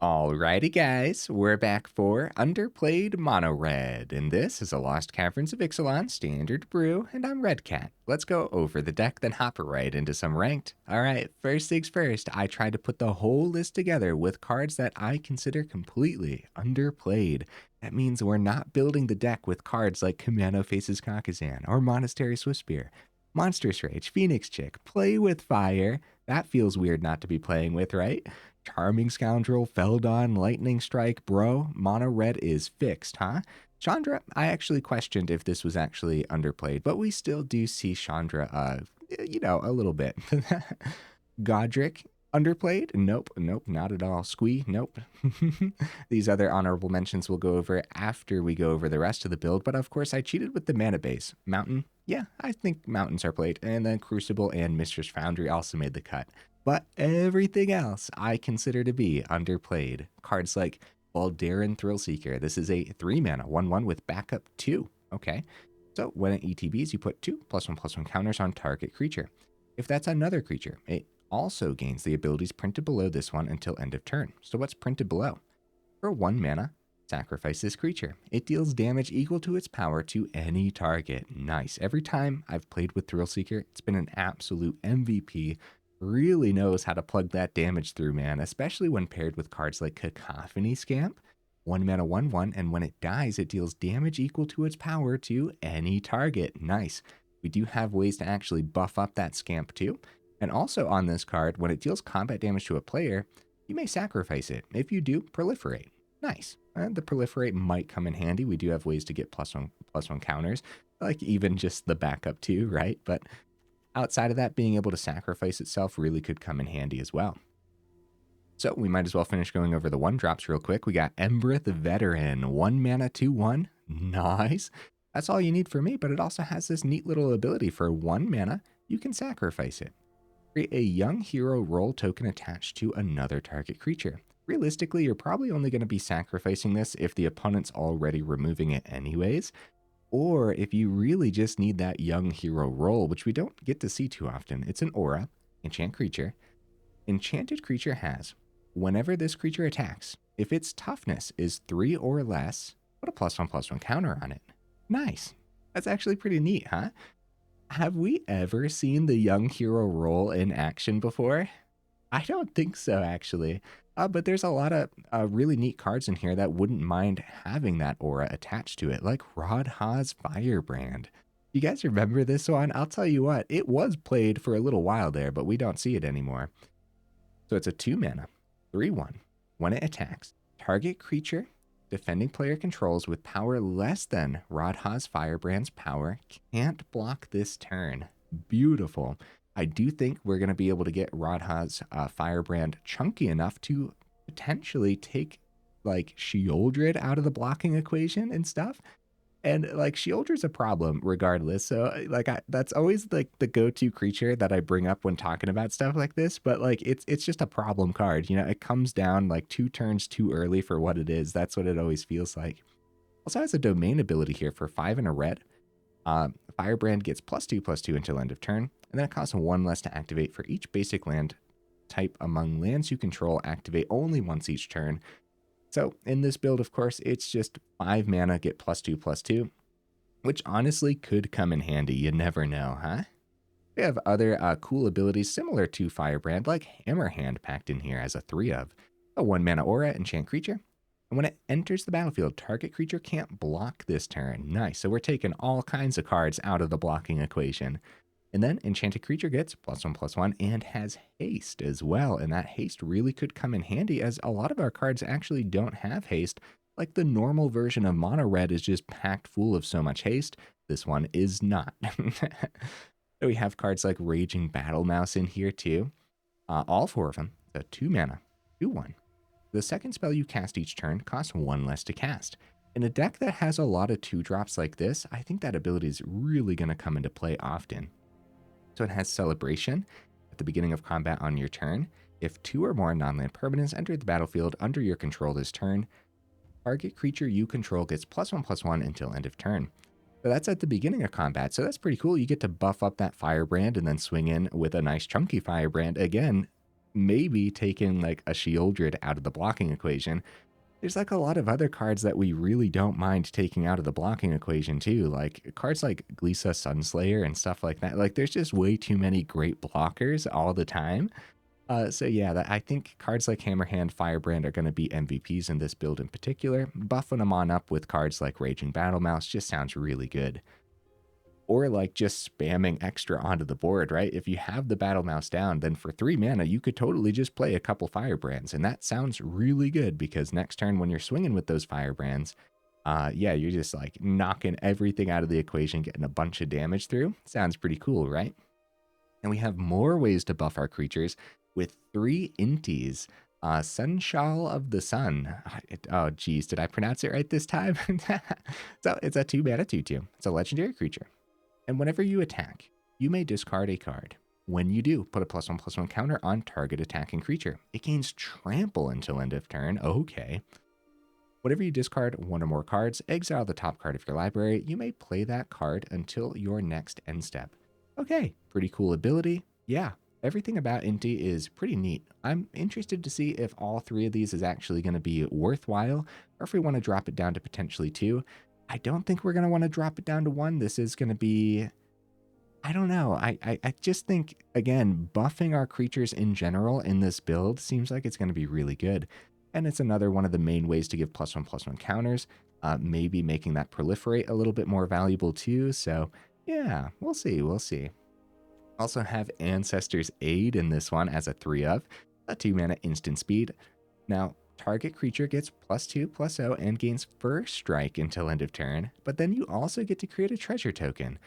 Alrighty guys, we're back for Underplayed Mono Red, and this is a Lost Caverns of Ixalan Standard brew, and I'm Red Cat. Let's go over the deck, then hop right into some ranked. Alright, first things first, I tried to put the whole list together with cards that I consider completely underplayed. That means we're not building the deck with cards like Commando Faces Caucasian or Monastery Swiftspear, Monstrous Rage, Phoenix Chick, Play with Fire. That feels weird not to be playing with, right? Charming Scoundrel, Feldon, Lightning Strike, bro, mono red is fixed, huh? Chandra, I actually questioned if this was actually underplayed, but we still do see Chandra, a little bit. Godric, underplayed? Nope, not at all. Squee, nope. These other honorable mentions we'll go over after we go over the rest of the build, but of course I cheated with the mana base. Mountain, yeah, I think mountains are played, and then Crucible and Mishra's Foundry also made the cut. But everything else I consider to be underplayed. Cards like Voldaren Thrillseeker. This is a 3-mana 1/1 with backup 2. Okay. So when it ETBs, you put 2+1/+1 counters on target creature. If that's another creature, it also gains the abilities printed below this one until end of turn. So what's printed below? For 1 mana, sacrifice this creature. It deals damage equal to its power to any target. Nice. Every time I've played with Thrillseeker, it's been an absolute MVP. Really knows how to plug that damage through, man, especially when paired with cards like Cacophony Scamp. 1 mana 1/1, and when it dies, it deals damage equal to its power to any target. Nice. We do have ways to actually buff up that Scamp too. And also on this card, when it deals combat damage to a player, you may sacrifice it. If you do, proliferate. Nice. And the proliferate might come in handy. We do have ways to get +1/+1 counters, like even just the backup too, right? But outside of that, being able to sacrifice itself really could come in handy as well. So we might as well finish going over the 1-drops real quick. We got Embereth Veteran, 1 mana 2/1. Nice. That's all you need for me, but it also has this neat little ability. For 1 mana, you can sacrifice it. Create a young hero role token attached to another target creature. Realistically, you're probably only going to be sacrificing this if the opponent's already removing it anyways, or if you really just need that young hero role, which we don't get to see too often. It's an aura, enchant creature. Enchanted creature has, whenever this creature attacks, if its toughness is 3 or less, put a +1/+1 counter on it. Nice. That's actually pretty neat, huh? Have we ever seen the young hero role in action before? I don't think so, actually. But there's a lot of really neat cards in here that wouldn't mind having that aura attached to it, like Radha's Firebrand. You guys remember this one? I'll tell you what, it was played for a little while there, but we don't see it anymore. So it's a 2 mana, 3/1. When it attacks, target creature defending player controls with power less than Radha's Firebrand's power can't block this turn. Beautiful. I do think we're going to be able to get Radha's Firebrand chunky enough to potentially take like Sheoldred out of the blocking equation and stuff. And like Sheoldred's a problem regardless. So like that's always like the go-to creature that I bring up when talking about stuff like this. But like it's just a problem card. You know, it comes down like 2 turns too early for what it is. That's what it always feels like. Also has a domain ability here for 5 and a red. Firebrand gets +2/+2 until end of turn, and then it costs 1 less to activate for each basic land type among lands you control. Activate only once each turn. So in this build, of course, it's just 5 mana, get +2/+2, which honestly could come in handy. You never know, huh? We have other cool abilities similar to Firebrand, like Hammerhand packed in here as a 3 of. A 1 mana aura, enchant creature. And when it enters the battlefield, target creature can't block this turn. Nice. So we're taking all kinds of cards out of the blocking equation. And then enchanted creature gets +1/+1 and has haste as well. And that haste really could come in handy, as a lot of our cards actually don't have haste. Like the normal version of mono red is just packed full of so much haste. This one is not. So we have cards like Raging Battle Mouse in here too. All 4 of them. So 2 mana, 2/1. The second spell you cast each turn costs 1 less to cast. In a deck that has a lot of 2-drops like this, I think that ability is really going to come into play often. So it has Celebration at the beginning of combat on your turn. If 2 or more non-land permanents enter the battlefield under your control this turn, target creature you control gets +1/+1 until end of turn. So that's at the beginning of combat, so that's pretty cool. You get to buff up that Firebrand and then swing in with a nice chunky Firebrand again. maybe taking like a Sheoldred out of the blocking equation, there's like a lot of other cards that we really don't mind taking out of the blocking equation too. Like cards like Glisa Sunslayer and stuff like that. Like there's just way too many great blockers all the time. So yeah, I think cards like Hammerhand, Firebrand are going to be MVPs in this build in particular. Buffing them on up with cards like Raging Battle Mouse just sounds really good. Or like just spamming extra onto the board, right? If you have the Battle Mouse down, then for 3 mana, you could totally just play a couple Firebrands. And that sounds really good because next turn when you're swinging with those Firebrands, yeah, you're just like knocking everything out of the equation, getting a bunch of damage through. Sounds pretty cool, right? And we have more ways to buff our creatures with 3 Intis. Seneschal of the Sun. Oh, geez, did I pronounce it right this time? So it's a 2-mana 2/2. It's a legendary creature. And whenever you attack, you may discard a card. When you do, put a +1/+1 counter on target attacking creature. It gains trample until end of turn. Okay. Whenever you discard 1 or more cards, exile the top card of your library. You may play that card until your next end step. Okay, pretty cool ability. Yeah, everything about Inti is pretty neat. I'm interested to see if all 3 of these is actually going to be worthwhile, or if we want to drop it down to potentially 2. I don't think we're going to want to drop it down to 1. This is going to be, I don't know. I just think, again, buffing our creatures in general in this build seems like it's going to be really good. And it's another one of the main ways to give +1/+1 counters, maybe making that proliferate a little bit more valuable too. So yeah, we'll see. We'll see. Also have Ancestor's Aid in this one as a 3/, a 2-mana instant speed. Now, target creature gets +2/+0 and gains first strike until end of turn, but then you also get to create a treasure token.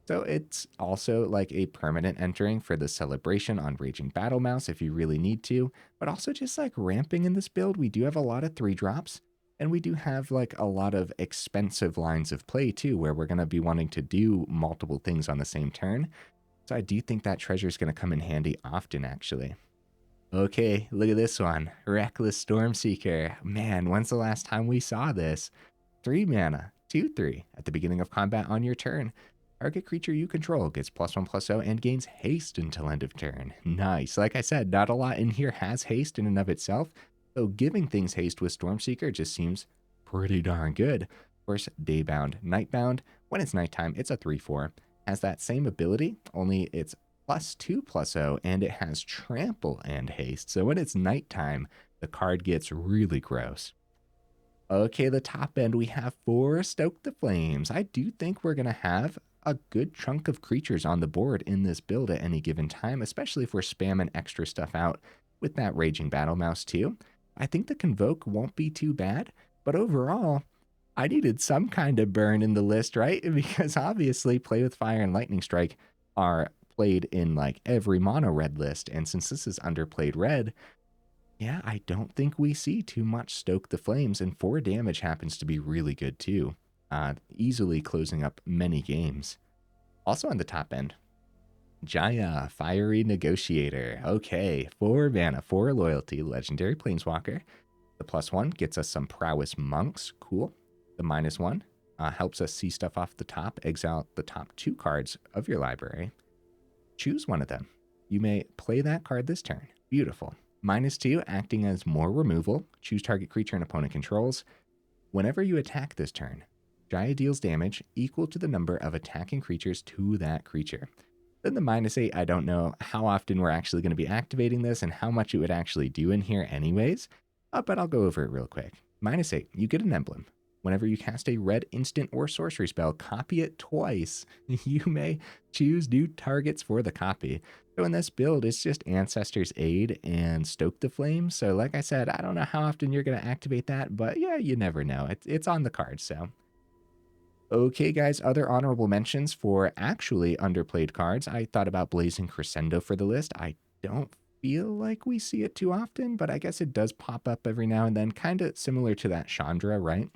So it's also like a permanent entering for the celebration on Raging Battle Mouse if you really need to, but also just like ramping in this build, we do have a lot of 3-drops, and we do have like a lot of expensive lines of play too, where we're going to be wanting to do multiple things on the same turn. So I do think that treasure is going to come in handy often, actually. Okay, look at this one. Reckless Stormseeker. Man, when's the last time we saw this? 3 mana, 2/3. At the beginning of combat on your turn, target creature you control gets +1/+0 and gains haste until end of turn. Nice. Like I said, not a lot in here has haste in and of itself, so giving things haste with Stormseeker just seems pretty darn good. Of course, daybound, nightbound. When it's nighttime, it's a 3/4. Has that same ability, only it's +2/+0, and it has trample and haste. So when it's nighttime, the card gets really gross. Okay, the top end we have 4 Stoke the Flames. I do think we're going to have a good chunk of creatures on the board in this build at any given time, especially if we're spamming extra stuff out with that Raging Battle Mouse too. I think the Convoke won't be too bad, but overall, I needed some kind of burn in the list, right? Because obviously Play with Fire and Lightning Strike are played in like every mono red list, and since this is underplayed red, yeah, I don't think we see too much Stoke the Flames, and 4 damage happens to be really good too, easily closing up many games. Also on the top end, Jaya, Fiery Negotiator. Okay, 4 mana, 4 loyalty, legendary planeswalker. The +1 gets us some prowess monks, cool. The -1 helps us see stuff off the top, exile the top 2 cards of your library. Choose one of them. You may play that card this turn. Beautiful. -2, acting as more removal. Choose target creature and opponent controls. Whenever you attack this turn, Jaya deals damage equal to the number of attacking creatures to that creature. Then the -8, I don't know how often we're actually going to be activating this and how much it would actually do in here anyways, but I'll go over it real quick. -8, you get an emblem. Whenever you cast a red instant or sorcery spell, copy it twice. You may choose new targets for the copy. So in this build, it's just Ancestor's Aid and Stoke the Flames. So like I said, I don't know how often you're going to activate that, but yeah, you never know. It's on the card, so. Okay, guys, other honorable mentions for actually underplayed cards. I thought about Blazing Crescendo for the list. I don't feel like we see it too often, but I guess it does pop up every now and then, kind of similar to that Chandra, right?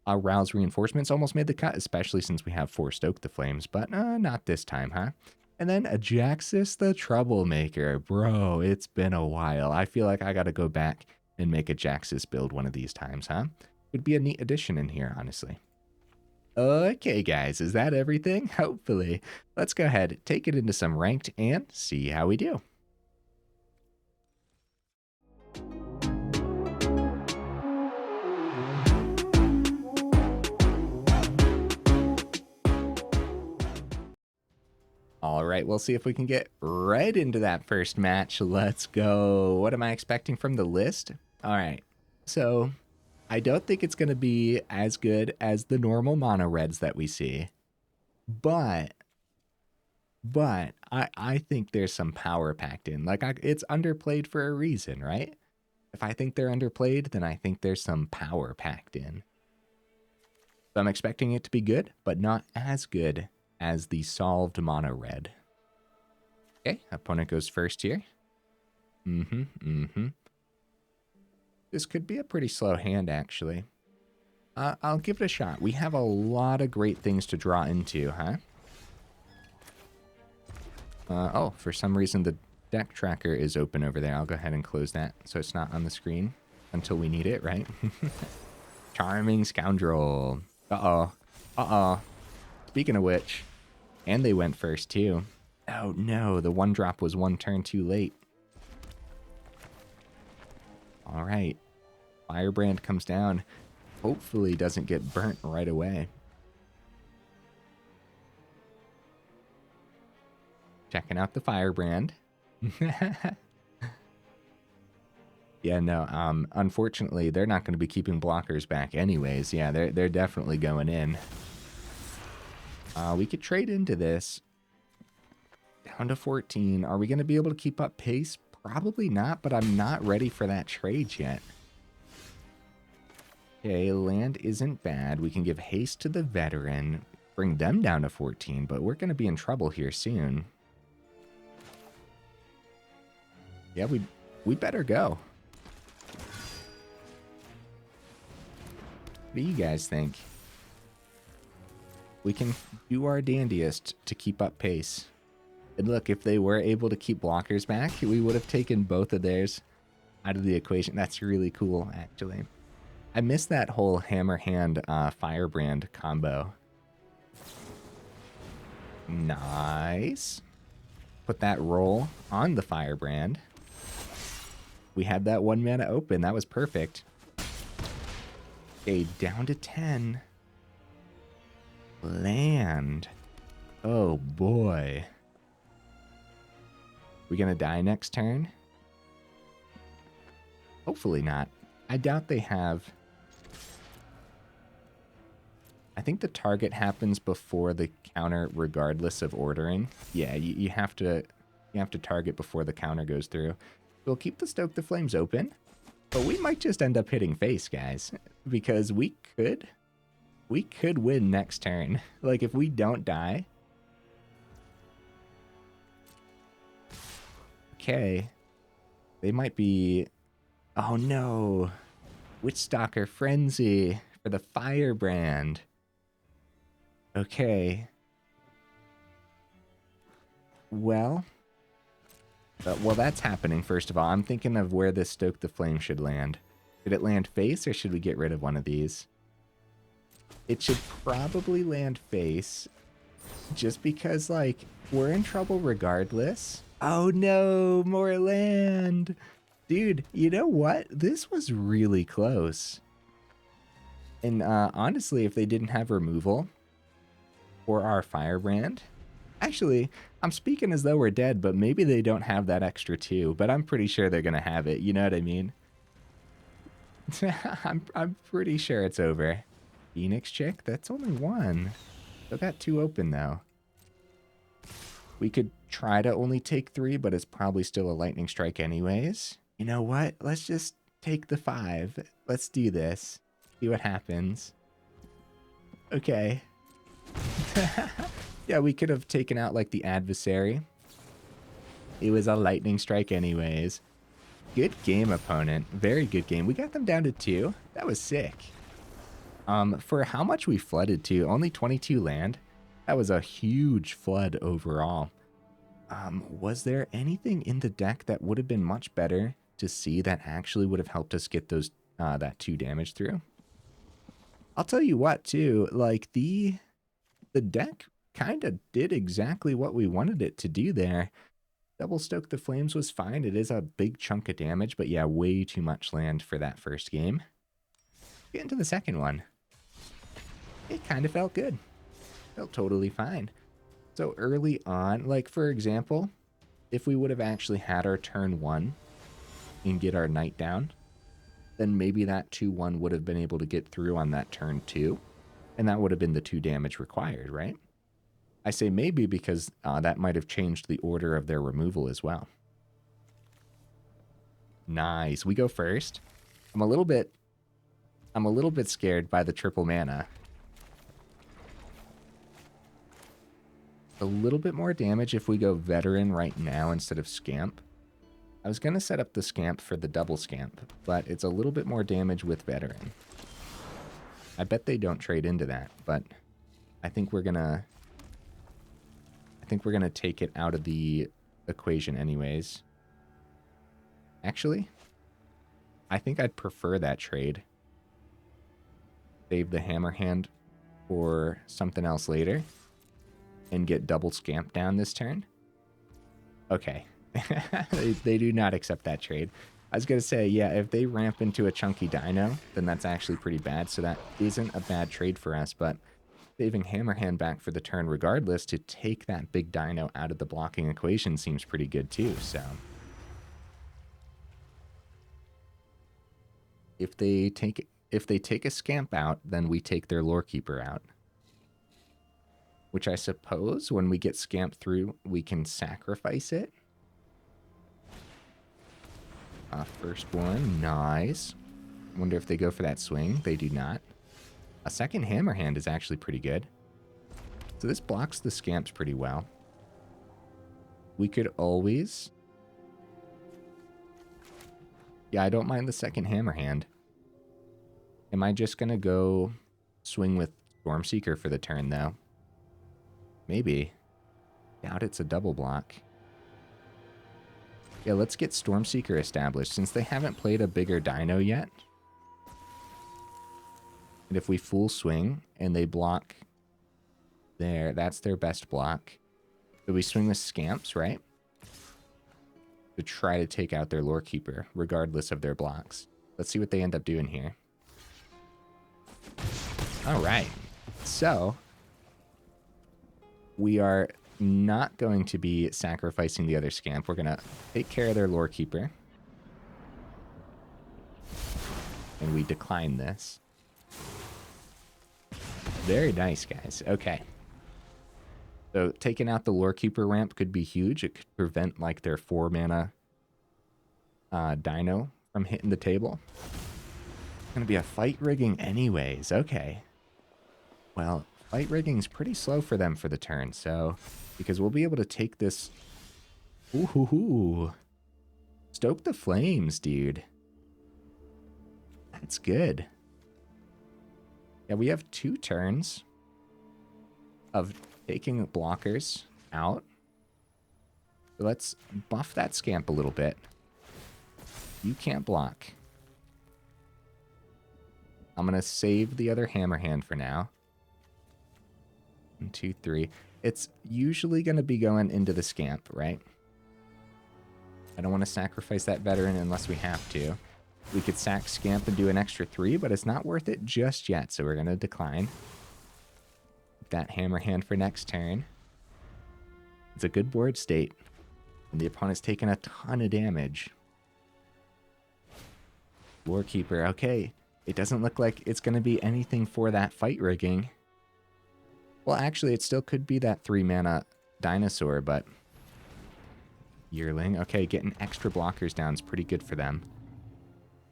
Rouse Reinforcements almost made the cut, especially since we have 4 Stoke the Flames, but not this time, huh? And then Ajaxis the Troublemaker. Bro, it's been a while. I feel like I got to go back and make a Ajaxis build one of these times, huh? Would be a neat addition in here, honestly. Okay, guys, is that everything? Hopefully. Let's go ahead, take it into some ranked, and see how we do. All right, we'll see if we can get right into that first match. Let's go. What am I expecting from the list? All right, so I don't think it's going to be as good as the normal mono reds that we see, but I think there's some power packed in. Like, it's underplayed for a reason, right? If I think they're underplayed, then I think there's some power packed in. So I'm expecting it to be good, but not as good as the solved mono red. Okay, opponent goes first here. This could be a pretty slow hand, actually. I'll give it a shot. We have a lot of great things to draw into, huh? Oh, for some reason the deck tracker is open over there. I'll go ahead and close that so it's not on the screen until we need it, right? Charming Scoundrel. Uh-oh. Speaking of which, and they went first too. Oh no, the one drop was one turn too late. All right. Firebrand comes down. Hopefully doesn't get burnt right away. Checking out the Firebrand. Yeah, no, unfortunately, they're not going to be keeping blockers back anyways. Yeah, they're definitely going in. We could trade into this. Down to 14. Are we going to be able to keep up pace? Probably not, but I'm not ready for that trade yet. Okay, land isn't bad. We can give haste to the veteran. Bring them down to 14, but we're going to be in trouble here soon. Yeah, we better go. What do you guys think? We can do our dandiest to keep up pace. And look, if they were able to keep blockers back, we would have taken both of theirs out of the equation. That's really cool, actually. I missed that whole Hammerhand Firebrand combo. Nice. Put that roll on the Firebrand. We had that 1 mana open. That was perfect. Okay, down to 10. Land. Oh boy. We gonna die next turn? Hopefully not. I doubt they have. I think the target happens before the counter regardless of ordering. Yeah, you have to target before the counter goes through. We'll keep the Stoke the Flames open, but we might just end up hitting face, guys, because we could win next turn. Like, if we don't die. Okay. They might be... Oh no. Witchstalker Frenzy for the Firebrand. Okay. Well, that's happening, first of all. I'm thinking of where this Stoke the Flame should land. Should it land face, or should we get rid of one of these? It should probably land face, just because, like, we're in trouble regardless. Oh no, more land! Dude, you know what? This was really close. And honestly, if they didn't have removal for our Firebrand... Actually, I'm speaking as though we're dead, but maybe they don't have that extra 2, but I'm pretty sure they're going to have it. You know what I mean? I'm pretty sure it's over. Phoenix chick? That's only 1. Still got 2 open, though. We could try to only take 3, but it's probably still a lightning strike anyways. You know what? Let's just take the 5. Let's do this. See what happens. Okay. Yeah, we could have taken out, like, the adversary. It was a lightning strike anyways. Good game, opponent. Very good game. We got them down to 2. That was sick. For how much we flooded, too. Only 22 land. That was a huge flood overall. Was there anything in the deck that would have been much better to see that actually would have helped us get those that 2 damage through? I'll tell you what, too. Like, the deck kind of did exactly what we wanted it to do there. Double Stoke the Flames was fine. It is a big chunk of damage, but yeah, way too much land for that first game. Get into the second one. It kind of felt good. Felt totally fine. So early on, like for example, if we would have actually had our turn 1 and get our knight down, then maybe that 2-1 would have been able to get through on that turn 2, and that would have been the 2 damage required, right? I say maybe because that might have changed the order of their removal as well. Nice. We go first. I'm a little bit scared by the triple mana. A little bit more damage if we go Veteran right now instead of Scamp. I was going to set up the Scamp for the double Scamp, but it's a little bit more damage with Veteran. I bet they don't trade into that, but I think we're going to take it out of the equation anyways. Actually, I think I'd prefer that trade. Save the Hammerhand for something else later and get double Scamp down this turn. Okay. they do not accept that trade. I was going to say, yeah, if they ramp into a chunky dino, then that's actually pretty bad. So that isn't a bad trade for us, but saving Hammerhand back for the turn regardless to take that big dino out of the blocking equation seems pretty good too. So if they take a Scamp out, then we take their Lorekeeper out. Which I suppose when we get Scamp through, we can sacrifice it. First one, nice. Wonder if they go for that swing. They do not. A second Hammerhand is actually pretty good. So this blocks the Scamps pretty well. We could always... Yeah, I don't mind the second Hammerhand. Am I just going to go swing with Stormseeker for the turn, though? Maybe. Doubt it's a double block. Yeah, let's get Stormseeker established since they haven't played a bigger dino yet. And if we full swing and they block there, that's their best block. So we swing with Scamps, right? To try to take out their Lorekeeper, regardless of their blocks. Let's see what they end up doing here. All right. So we are not going to be sacrificing the other Scamp. We're going to take care of their Lorekeeper. And we decline this. Very nice, guys. Okay. So taking out the Lorekeeper ramp could be huge. It could prevent like their 4 mana dino from hitting the table. It's going to be a fight rigging anyways. Okay. Well, fight rigging's pretty slow for them for the turn, so because we'll be able to take this. Ooh, Stoke the Flames, dude. That's good. Yeah, we have 2 turns of taking blockers out. So let's buff that Scamp a little bit. You can't block. I'm going to save the other Hammerhand for now. 1, 2, 3. It's usually going to be going into the Scamp, right? I don't want to sacrifice that Veteran unless we have to. We could sack Scamp and do an extra 3, but it's not worth it just yet, so we're going to decline. That Hammerhand for next turn. It's a good board state. And the opponent's taking a ton of damage. Lorekeeper, okay. It doesn't look like it's going to be anything for that fight rigging. Well, actually, it still could be that 3 mana dinosaur, but... Yearling. Okay, getting extra blockers down is pretty good for them.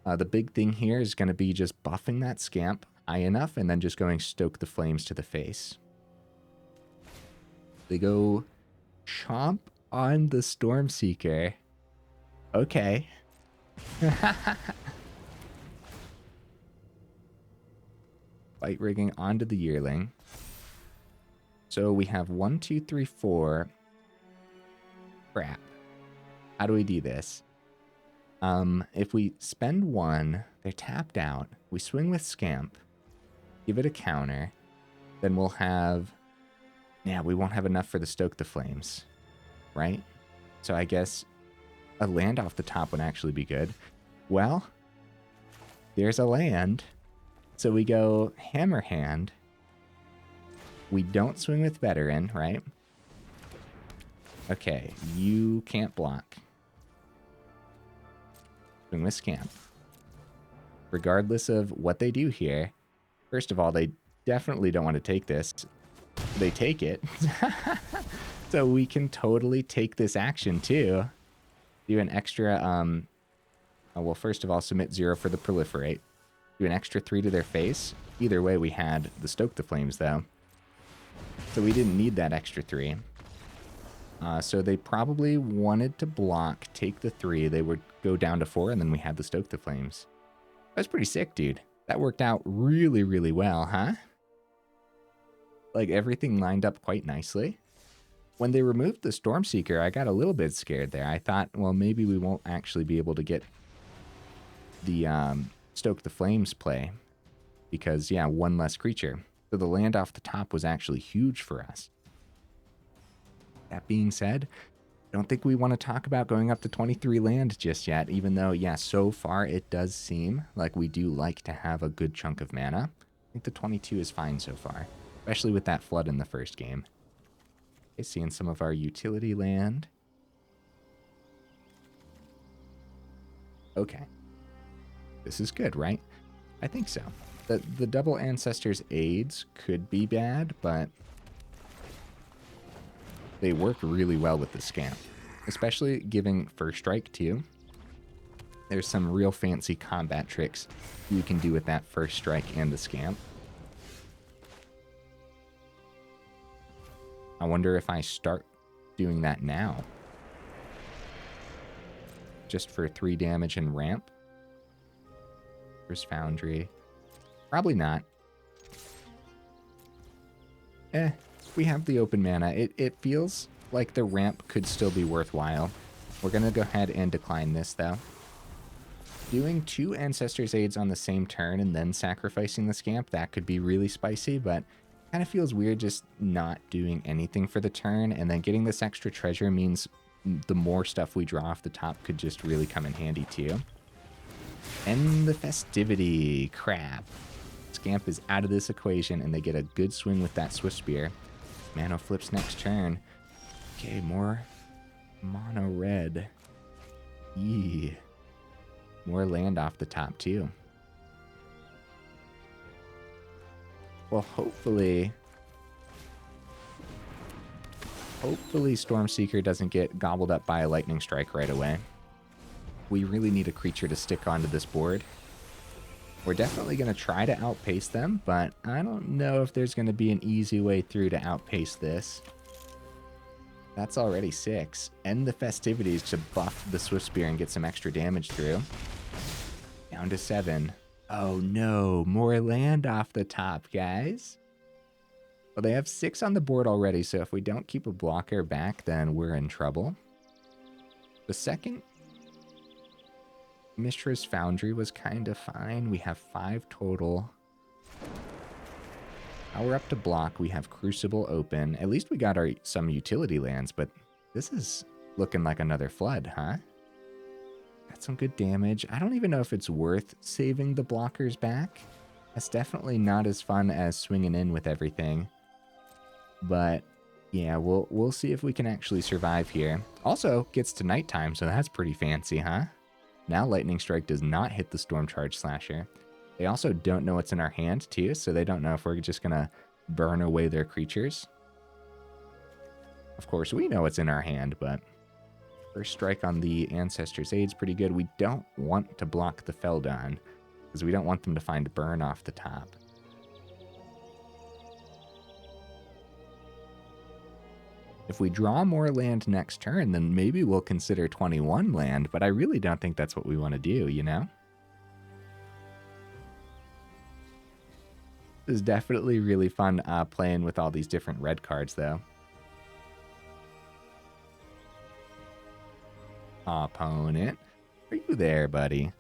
The big thing here is going to be just buffing that Scamp high enough and then just going Stoke the Flames to the face. They go chomp on the Stormseeker. Okay. Fight rigging onto the Yearling. So we have 1, 2, 3, 4. Crap. How do we do this? If we spend 1, they're tapped out. We swing with Scamp. Give it a counter. Then we'll have... Yeah, we won't have enough for the Stoke the Flames. Right? So I guess a land off the top would actually be good. Well, there's a land. So we go Hammerhand. We don't swing with Veteran, right? Okay, you can't block. Swing with Scamp. Regardless of what they do here, first of all, they definitely don't want to take this. They take it. So we can totally take this action too. Do an extra, well, first of all, submit 0 for the proliferate. Do an extra 3 to their face. Either way, we had the Stoke the Flames, though. So we didn't need that extra 3. So they probably wanted to block, take the 3. They would go down to 4, and then we had the Stoke the Flames. That's pretty sick, dude. That worked out really, really well, huh? Like, everything lined up quite nicely. When they removed the Stormseeker, I got a little bit scared there. I thought, well, maybe we won't actually be able to get the Stoke the Flames play. Because, yeah, one less creature. So the land off the top was actually huge for us. That being said, I don't think we want to talk about going up to 23 land just yet, even though, yeah, so far it does seem like we do like to have a good chunk of mana. I think the 22 is fine so far, especially with that flood in the first game. Okay, seeing some of our utility land. Okay. This is good, right? I think so. The double Ancestors Aids could be bad, but they work really well with the Scamp, especially giving First Strike too. There's some real fancy combat tricks you can do with that First Strike and the Scamp. I wonder if I start doing that now. Just for 3 damage and ramp. There's Foundry. Probably not. We have the open mana. It feels like the ramp could still be worthwhile. We're going to go ahead and decline this, though. Doing 2 Ancestors Aids on the same turn and then sacrificing the Scamp, that could be really spicy, but kind of feels weird just not doing anything for the turn, and then getting this extra treasure means the more stuff we draw off the top could just really come in handy, too. End the festivity. Crap. Scamp is out of this equation, and they get a good swing with that Swift Spear. Mano flips next turn. Okay, more mono red. Yee. More land off the top, too. Well, hopefully Stormseeker doesn't get gobbled up by a lightning strike right away. We really need a creature to stick onto this board. We're definitely going to try to outpace them, but I don't know if there's going to be an easy way through to outpace this. That's already 6. End the festivities to buff the Swift Spear and get some extra damage through. Down to 7. Oh no, more land off the top, guys. Well, they have 6 on the board already, so if we don't keep a blocker back, then we're in trouble. The second Mishra's Foundry was kind of fine. We have 5 total. Now we're up to block. We have Crucible open. At least we got some utility lands, but this is looking like another flood, huh? Got some good damage. I don't even know if it's worth saving the blockers back. That's definitely not as fun as swinging in with everything. But yeah, we'll see if we can actually survive here. Also, gets to nighttime, so that's pretty fancy, huh? Now Lightning Strike does not hit the Storm Charge Slasher. They also don't know what's in our hand, too, so they don't know if we're just going to burn away their creatures. Of course, we know what's in our hand, but First Strike on the Ancestors Aid's pretty good. We don't want to block the Feldon, because we don't want them to find burn off the top. If we draw more land next turn, then maybe we'll consider 21 land, but I really don't think that's what we want to do, you know? This is definitely really fun playing with all these different red cards, though. Opponent. Are you there, buddy?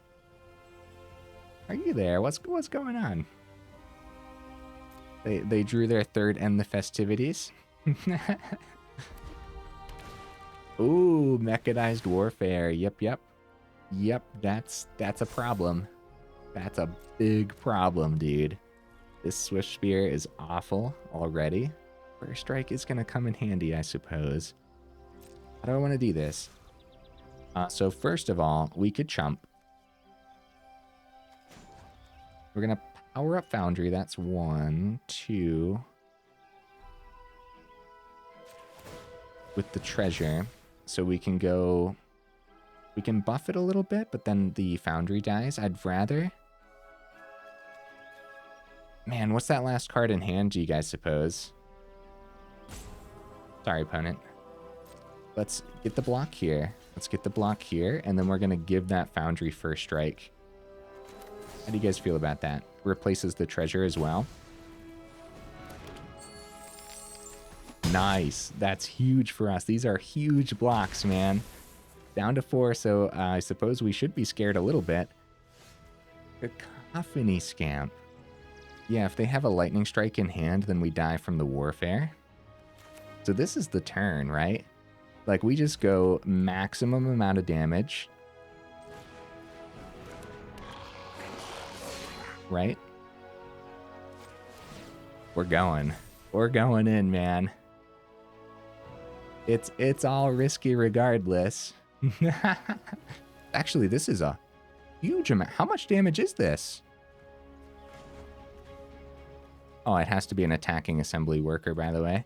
Are you there? What's going on? They drew their third End the Festivities. Ooh, mechanized warfare. Yep. That's a problem. That's a big problem, dude. This Swift Spear is awful already. First Strike is gonna come in handy, I suppose. How do I want to do this? So first of all, we could chump. We're going to power up Foundry. That's 1, 2. With the treasure. So we can go... We can buff it a little bit, but then the Foundry dies. I'd rather... Man, what's that last card in hand, do you guys suppose? Sorry, opponent. Let's get the block here. Let's get the block here, and then we're going to give that Foundry first strike. How do you guys feel about that? Replaces the treasure as well. Nice. That's huge for us. These are huge blocks, man. Down to 4, so I suppose we should be scared a little bit. Cacophony Scamp. Yeah, if they have a lightning strike in hand, then we die from the warfare. So this is the turn, right? Like, we just go maximum amount of damage. Right? We're going. We're going in, man. It's all risky regardless. Actually, this is a huge amount. How much damage is this? Oh, it has to be an attacking assembly worker, by the way.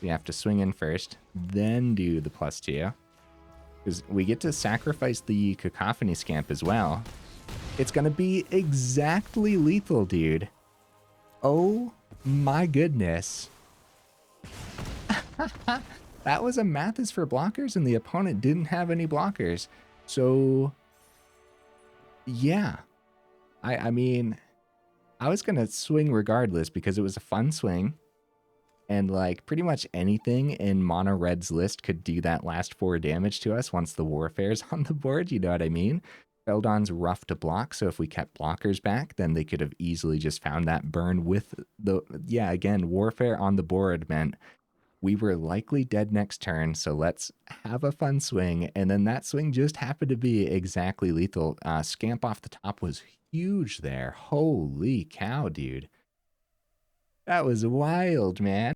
We have to swing in first, then do the +2. Because we get to sacrifice the Cacophony Scamp as well. It's going to be exactly lethal, dude. Oh my goodness. That was a math is for blockers, and the opponent didn't have any blockers. So, yeah. I mean, I was going to swing regardless because it was a fun swing. And, like, pretty much anything in Mono Red's list could do that last 4 damage to us once the Warfare's on the board, you know what I mean? Feldon's rough to block, so if we kept blockers back, then they could have easily just found that burn with the... Yeah, again, Warfare on the board meant we were likely dead next turn, so let's have a fun swing. And then that swing just happened to be exactly lethal. Scamp off the top was huge there. Holy cow, dude. That was wild, man.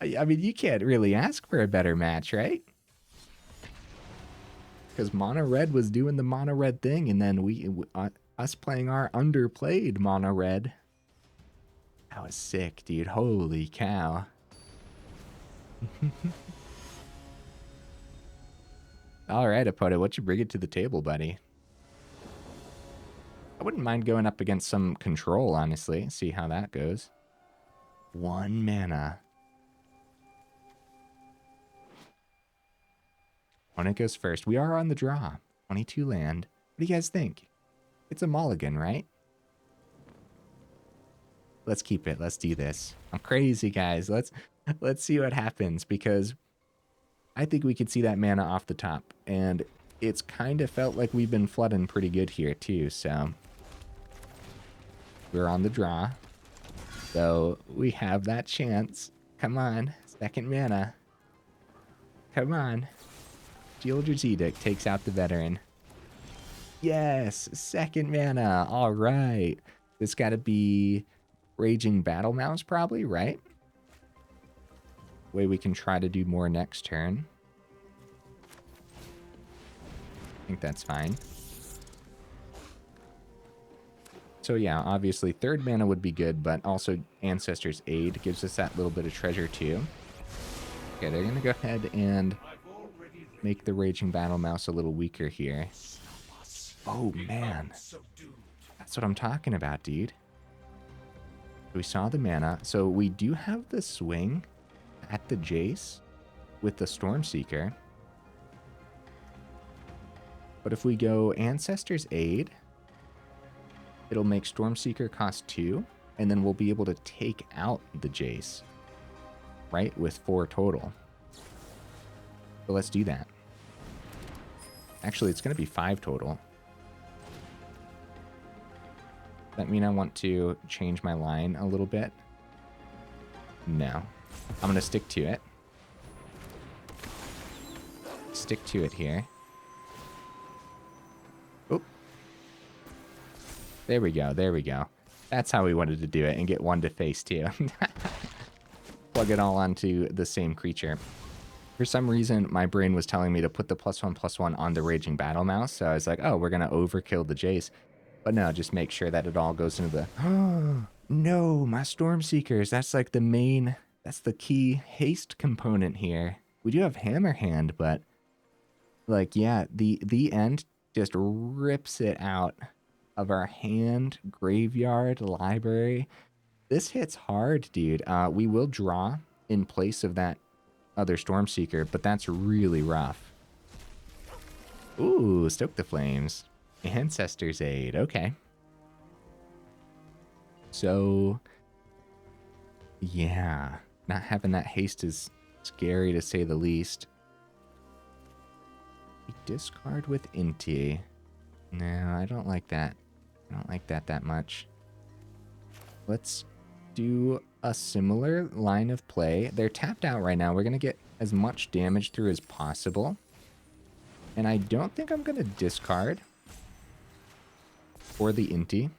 I mean, you can't really ask for a better match, right? Because Mono Red was doing the Mono Red thing, and then us playing our underplayed Mono Red. That was sick, dude. Holy cow. All right, opponent, what you bring it to the table, buddy? I wouldn't mind going up against some control, honestly. See how that goes. 1 mana. Opponent goes first. We are on the draw. 22 land. What do you guys think? It's a mulligan, right? Let's keep it. Let's do this. I'm crazy, guys. Let's see what happens, because I think we could see that mana off the top. And it's kind of felt like we've been flooding pretty good here, too, so... We're on the draw, so we have that chance. Come on, 2nd mana. Come on. Sheoldred's Edict takes out the veteran. Yes, 2nd mana. All right. This got to be Raging Battle Mouse probably, right? Way we can try to do more next turn. I think that's fine. So yeah, obviously 3rd mana would be good, but also Ancestor's Aid gives us that little bit of treasure too. Okay, they're going to go ahead and make the Raging Battle Mouse a little weaker here. Oh man, that's what I'm talking about, dude. We saw the mana, so we do have the swing at the Jace with the Stormseeker. But if we go Ancestor's Aid... It'll make Stormseeker cost 2, and then we'll be able to take out the Jace, right? With 4 total. So let's do that. Actually, it's going to be 5 total. Does that mean I want to change my line a little bit? No. I'm going to stick to it. Stick to it here. There we go, there we go. That's how we wanted to do it, and get 1 to face too. Plug it all onto the same creature. For some reason, my brain was telling me to put the +1/+1 on the Raging Battle Mouse, so I was like, oh, we're going to overkill the Jace. But no, just make sure that it all goes into the... Oh, no, my Stormseekers. That's like the main... That's the key haste component here. We do have Hammerhand, but... Like, yeah, the end just rips it out of our hand, graveyard, library. This hits hard, dude. We will draw in place of that other Stormseeker, but that's really rough. Ooh, Stoke the Flames. Ancestor's Aid, okay. So, yeah, not having that haste is scary to say the least. We discard with Inti. No, I don't like that. I don't like that much. Let's do a similar line of play. They're tapped out right now. We're going to get as much damage through as possible. And I don't think I'm going to discard for the Inti.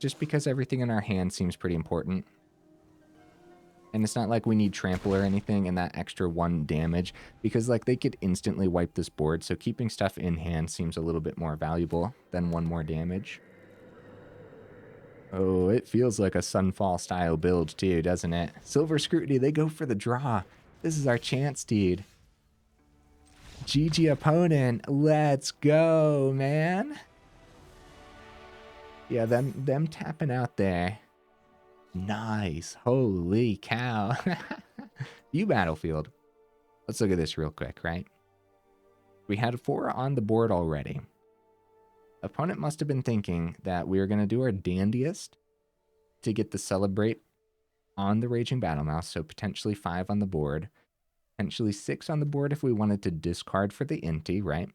Just because everything in our hand seems pretty important. And it's not like we need trample or anything and that extra 1 damage. Because like they could instantly wipe this board. So keeping stuff in hand seems a little bit more valuable than 1 more damage. Oh, it feels like a Sunfall style build too, doesn't it? Silver Scrutiny, they go for the draw. This is our chance, dude. GG opponent, let's go, man. Yeah, them tapping out there. Nice. Holy cow. You battlefield. Let's look at this real quick, right? We had 4 on the board already. Opponent must have been thinking that we were going to do our dandiest to get the Celebrate on the Raging Battle Mouse, so potentially 5 on the board. Potentially 6 on the board if we wanted to discard for the Inti, right?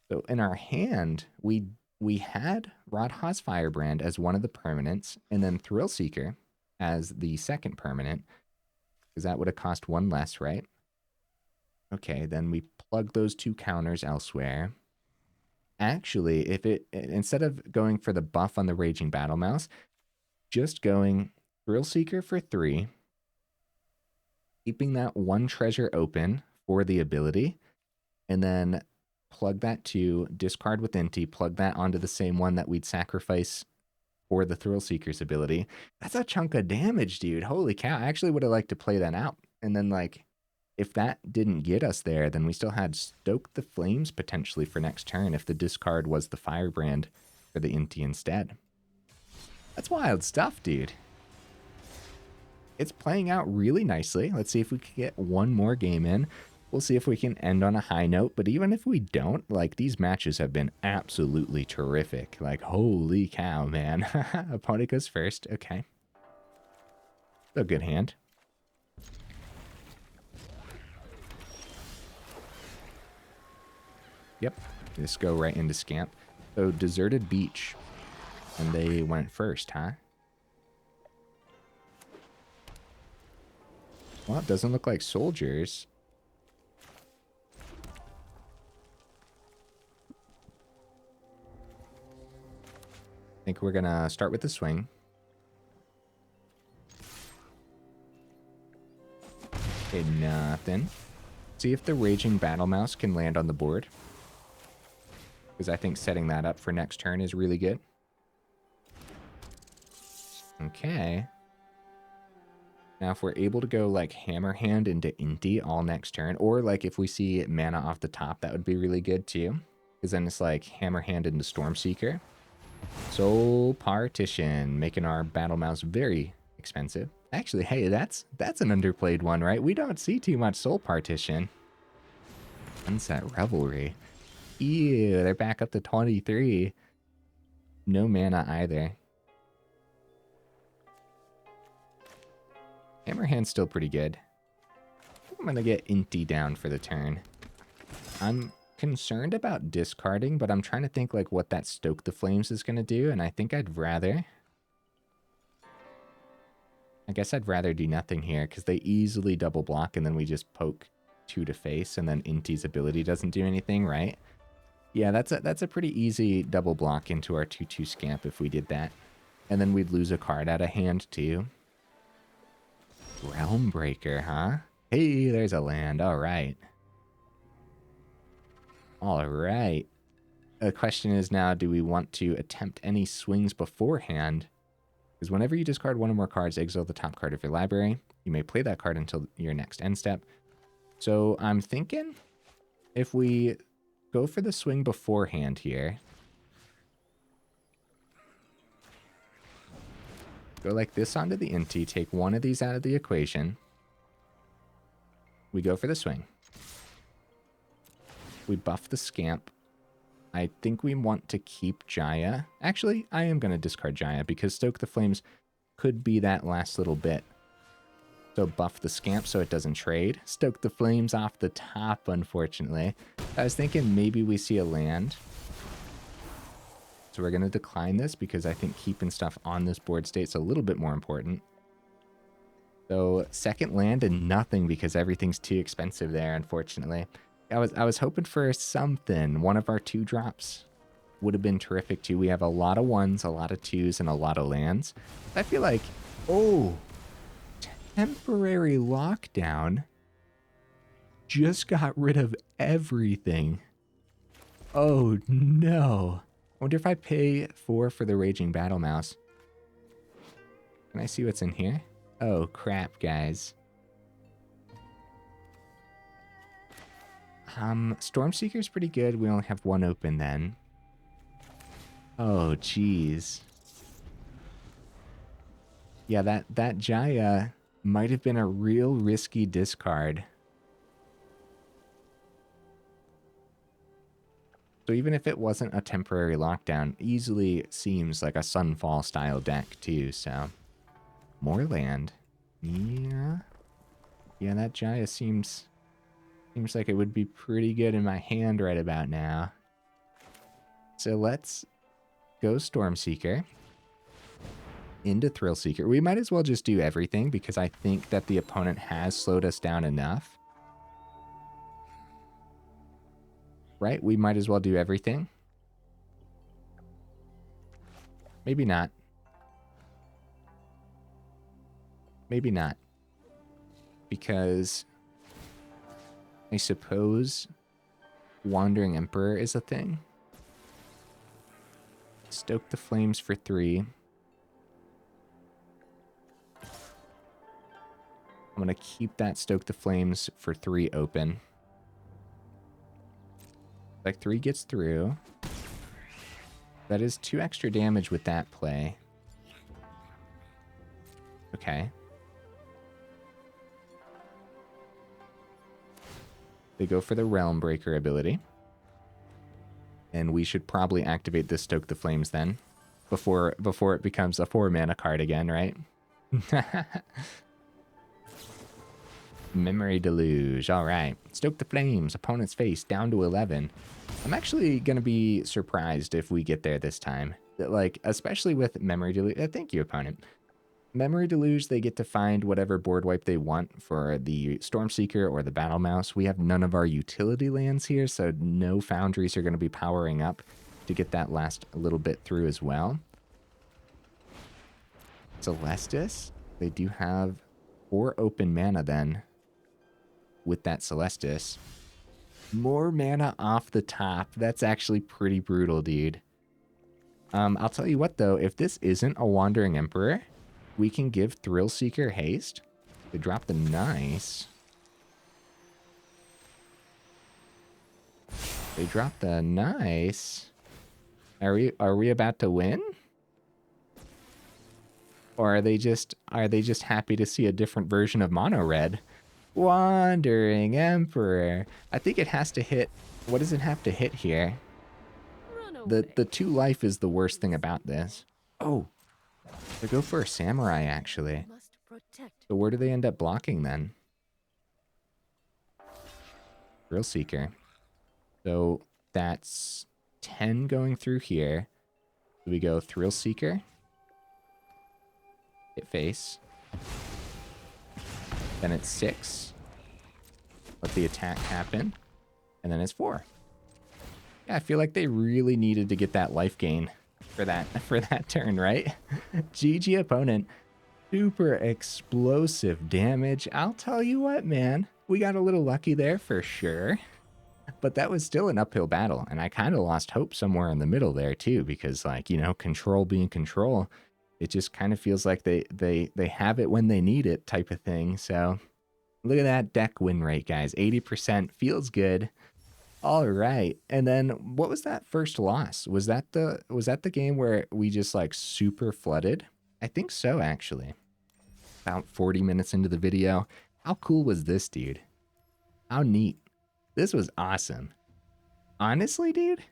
So in our hand, we had Radha's Firebrand as one of the permanents, and then Thrillseeker as the second permanent, because that would have cost 1 less, right? Okay, then we plug those 2 counters elsewhere. Actually, if it, instead of going for the buff on the Raging Battle Mouse, just going Thrillseeker for 3, keeping that 1 treasure open for the ability, and then plug that to discard with Inti, plug that onto the same one that we'd sacrifice for the Thrillseeker's ability. That's a chunk of damage, dude. Holy cow. I actually would have liked to play that out. And then, like, if that didn't get us there, then we still had Stoke the Flames potentially for next turn if the discard was the Firebrand for the Inti instead. That's wild stuff, dude. It's playing out really nicely. Let's see if we can get 1 more game in. We'll see if we can end on a high note, but even if we don't, like, these matches have been absolutely terrific. Like, holy cow, man. Opponent goes first. Okay. A good hand. Yep. Just go right into Scamp. So, Deserted Beach. And they went first, huh? Well, it doesn't look like soldiers. I think we're gonna start with the swing. Okay, nothing. See if the Raging Battle Mouse can land on the board. Because I think setting that up for next turn is really good. Okay. Now if we're able to go like Hammerhand into Inti all next turn, or like if we see mana off the top, that would be really good too. Because then it's like Hammerhand into Stormseeker. Soul Partition, making our Battle Mouse very expensive. Actually, hey, that's an underplayed one, right? We don't see too much Soul Partition. Sunset Revelry. Ew, they're back up to 23. No mana either. Hammerhand's still pretty good. I'm gonna get Inti down for the turn. I'm concerned about discarding, but I'm trying to think like what that Stoke the Flames is going to do, and I think I'd rather... I guess I'd rather do nothing here, because they easily double block, and then we just poke 2 to face, and then Inti's ability doesn't do anything, right? Yeah, that's a pretty easy double block into our 2/2 Scamp if we did that. And then we'd lose a card out of hand, too. Realmbreaker, huh? Hey, there's a land. All right. All right. The question is now, do we want to attempt any swings beforehand? Because whenever you discard one or more cards, exile the top card of your library. You may play that card until your next end step. So I'm thinking if we go for the swing beforehand here, go like this onto the Inti, take one of these out of the equation. We go for the swing. We buff the Scamp. I think we want to keep Jaya. Actually, I am going to discard Jaya because Stoke the Flames could be that last little bit. So buff the Scamp so it doesn't trade. Stoke the Flames off the top, unfortunately. I was thinking maybe we see a land. So we're going to decline this because I think keeping stuff on this board state's a little bit more important. So second land and nothing because everything's too expensive there, unfortunately. I was hoping for something. One of our 2 drops would have been terrific too. We have a lot of 1s, a lot of 2s, and a lot of lands. I feel like, oh, temporary lockdown just got rid of everything. Oh no. I wonder if I pay 4 for the Raging Battle Mouse. Can I see what's in here? Oh crap, guys. Stormseeker's pretty good. We only have 1 open then. Oh, jeez. Yeah, that Jaya might have been a real risky discard. So even if it wasn't a temporary lockdown, easily seems like a Sunfall style deck too, so. More land. Yeah. Yeah, that Jaya seems like it would be pretty good in my hand right about now. So let's go Stormseeker into Thrillseeker. We might as well just do everything because I think that the opponent has slowed us down enough. Right? We might as well do everything. Maybe not. Maybe not. Because I suppose Wandering Emperor is a thing. Stoke the Flames for 3. I'm going to keep that Stoke the Flames for 3 open. Like 3 gets through. That is 2 extra damage with that play. Okay. They go for the Realmbreaker ability. And we should probably activate this Stoke the Flames then. Before it becomes a 4-mana card again, right? Memory Deluge. All right. Stoke the Flames. Opponent's face down to 11. I'm actually going to be surprised if we get there this time. Like, especially with Memory Deluge. Thank you, opponent. Memory Deluge, they get to find whatever board wipe they want for the Stormseeker or the Battle Mouse. We have none of our utility lands here, so no Foundries are going to be powering up to get that last little bit through as well. Celestis, they do have 4 open mana then with that Celestis. More mana off the top. That's actually pretty brutal, dude. I'll tell you what, though. If this isn't a Wandering Emperor, we can give Thrillseeker haste. They drop the nice. They drop the nice. Are we about to win? Or are they just happy to see a different version of mono red? Wandering Emperor. I think it has to hit. What does it have to hit here? The 2 life is the worst thing about this. Oh, they go for a Samurai actually. So where do they end up blocking then? Thrillseeker. So that's 10 going through here. So we go Thrillseeker. Hit face. Then it's 6. Let the attack happen. And then it's 4. Yeah, I feel like they really needed to get that life gain for that turn, right? GG opponent. Super explosive damage. I'll tell you what, man. We got a little lucky there for sure. But that was still an uphill battle, and I kind of lost hope somewhere in the middle there too, because like, you know, control being control, it just kind of feels like they have it when they need it type of thing. So look at that deck win rate, guys. 80% feels good. All right. And then what was that first loss? Was that the game where we just like super flooded? I think so, actually. About 40 minutes into the video. How cool was this, dude? How neat. This was awesome. Honestly, dude,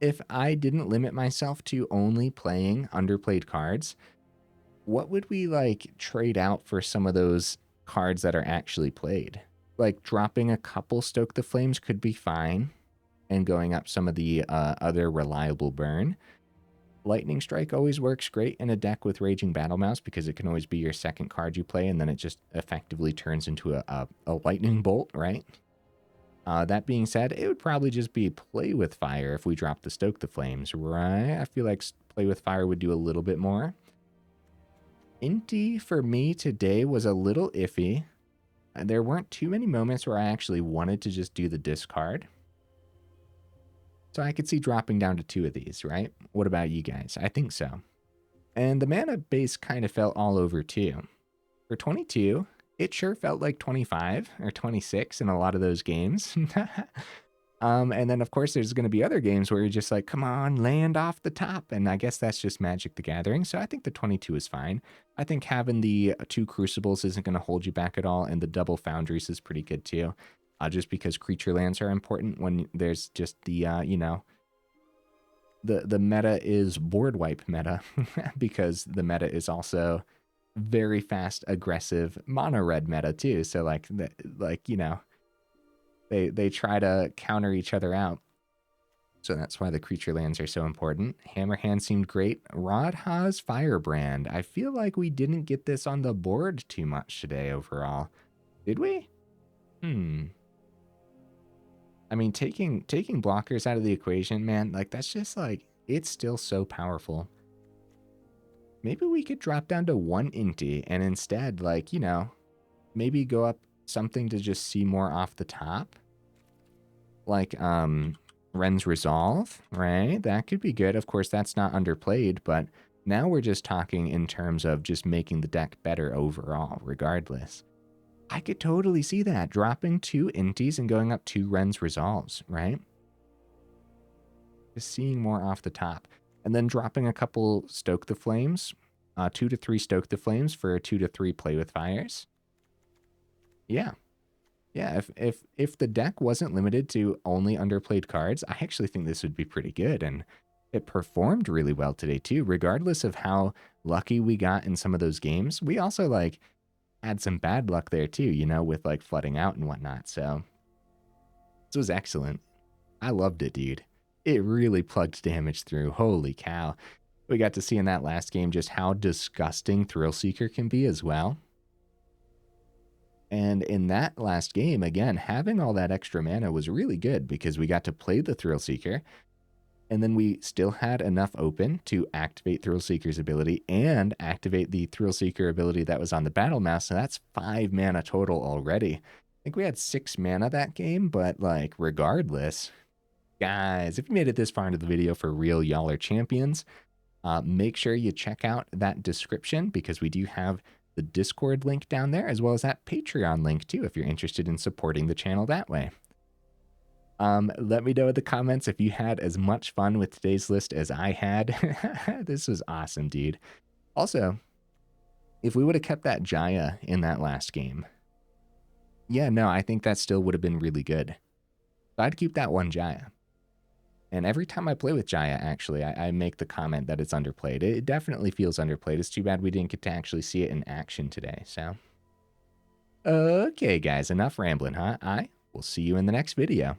if I didn't limit myself to only playing underplayed cards, what would we like trade out for some of those cards that are actually played? Like dropping a couple Stoke the Flames could be fine, and going up some of the other reliable burn. Lightning Strike always works great in a deck with Raging Battle Mouse because it can always be your second card you play, and then it just effectively turns into a lightning bolt, right? That being said, it would probably just be Play with Fire if we dropped the Stoke the Flames, right? I feel like Play with Fire would do a little bit more. Inti for me today was a little iffy. There weren't too many moments where I actually wanted to just do the discard. So I could see dropping down to 2 of these, right? What about you guys? I think so. And the mana base kind of felt all over too. For 22, it sure felt like 25 or 26 in a lot of those games. And then, of course, there's going to be other games where you're just like, come on, land off the top. And I guess that's just Magic the Gathering. So I think the 22 is fine. I think having the 2 Crucibles isn't going to hold you back at all. And the double Foundries is pretty good too. Just because creature lands are important when there's just the, you know, the meta is board wipe meta because the meta is also very fast, aggressive mono red meta too. So like, you know, they try to counter each other out. So that's why the creature lands are so important. Hammerhand seemed great. Radha's Firebrand. I feel like we didn't get this on the board too much today overall. Did we? I mean, taking blockers out of the equation, man, like that's just like, it's still so powerful. Maybe we could drop down to 1 Inti and instead, like, you know, maybe go up something to just see more off the top. Like, Ren's Resolve, right? That could be good. Of course, that's not underplayed, but now we're just talking in terms of just making the deck better overall, regardless. I could totally see that, dropping 2 Intis and going up 2 Ren's Resolves, right? Just seeing more off the top. And then dropping a couple Stoke the Flames, 2 to 3 Stoke the Flames for 2 to 3 Play with Fires. Yeah. Yeah, if the deck wasn't limited to only underplayed cards, I actually think this would be pretty good. And it performed really well today too, regardless of how lucky we got in some of those games. We also like had some bad luck there too, you know, with like flooding out and whatnot. So this was excellent. I loved it, dude. It really plugged damage through. Holy cow. We got to see in that last game just how disgusting Thrillseeker can be as well. And in that last game, again, having all that extra mana was really good because we got to play the Thrillseeker, and then we still had enough open to activate Thrillseeker's ability and activate the Thrillseeker ability that was on the Battle Mouse, so that's 5 mana total already. I think we had 6 mana that game, but like regardless, guys, if you made it this far into the video for real, y'all are champions. Make sure you check out that description because we do have the Discord link down there, as well as that Patreon link too, if you're interested in supporting the channel that way. Let me know in the comments if you had as much fun with today's list as I had. This was awesome, dude. Also, if we would have kept that Jaya in that last game, yeah, no, I think that still would have been really good. So I'd keep that 1 Jaya. And every time I play with Jaya, actually, I make the comment that it's underplayed. It definitely feels underplayed. It's too bad we didn't get to actually see it in action today, so. Okay, guys, enough rambling, huh? I will see you in the next video.